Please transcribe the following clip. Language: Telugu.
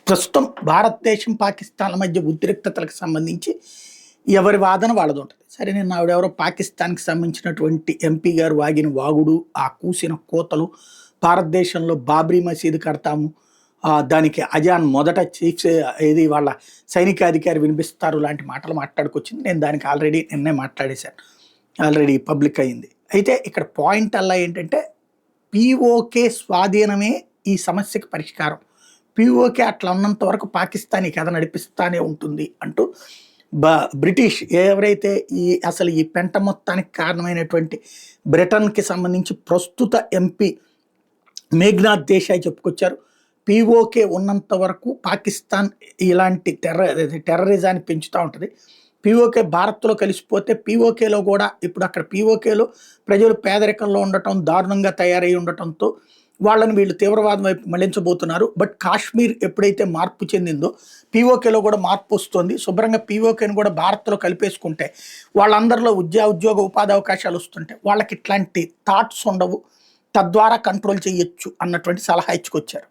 ప్రస్తుతం భారతదేశం పాకిస్తాన్ల మధ్య ఉద్రిక్తతలకు సంబంధించి ఎవరి వాదన వాళ్ళది ఉంటుంది. సరే, నేను ఆవిడెవరో పాకిస్తాన్కి సంబంధించినటువంటి ఎంపీ గారు వాగిన వాగుడు, ఆ కూసిన కోతలు, భారతదేశంలో బాబ్రీ మసీదు కడతాము, దానికి అజాన్ మొదట చీఫ్ ఏది వాళ్ళ సైనికాధికారి వినిపిస్తారు లాంటి మాటలు మాట్లాడుకొచ్చింది. నేను దానికి ఆల్రెడీ నిన్నే మాట్లాడేశాను, ఆల్రెడీ పబ్లిక్ అయింది. అయితే ఇక్కడ పాయింట్ అలా ఏంటంటే పిఓకే స్వాధీనమే ఈ సమస్యకి పరిష్కారం. పిఓకే అట్లా ఉన్నంత వరకు పాకిస్తాన్ ఈ కథ నడిపిస్తానే ఉంటుంది అంటూ బ్రిటిష్ ఎవరైతే అసలు ఈ పెంట మొత్తానికి కారణమైనటువంటి బ్రిటన్కి సంబంధించి ప్రస్తుత ఎంపీ మేఘ్నాథ్ దేశాయ్ చెప్పుకొచ్చారు. పిఓకే ఉన్నంత వరకు పాకిస్తాన్ ఇలాంటి టెర్రరిజాన్ని పెంచుతూ ఉంటుంది. పిఓకే భారత్లో కలిసిపోతే పిఓకేలో కూడా ఇప్పుడు అక్కడ పిఓకేలో ప్రజలు పేదరికంలో ఉండటం, దారుణంగా తయారై ఉండటంతో వాళ్ళని వీళ్ళు తీవ్రవాదం వైపు మళ్లించబోతున్నారు. బట్ కాశ్మీర్ ఎప్పుడైతే మార్పు చెందిందో పిఓకేలో కూడా మార్పు వస్తుంది. శుభ్రంగా పిఓకేని కూడా భారత్లో కలిపేసుకుంటే వాళ్ళందరిలో ఉద్యోగ ఉపాధి అవకాశాలు వస్తుంటే వాళ్ళకి ఇట్లాంటి థాట్స్ ఉండవు, తద్వారా కంట్రోల్ చేయొచ్చు అన్నటువంటి సలహా ఇచ్చుకొచ్చారు.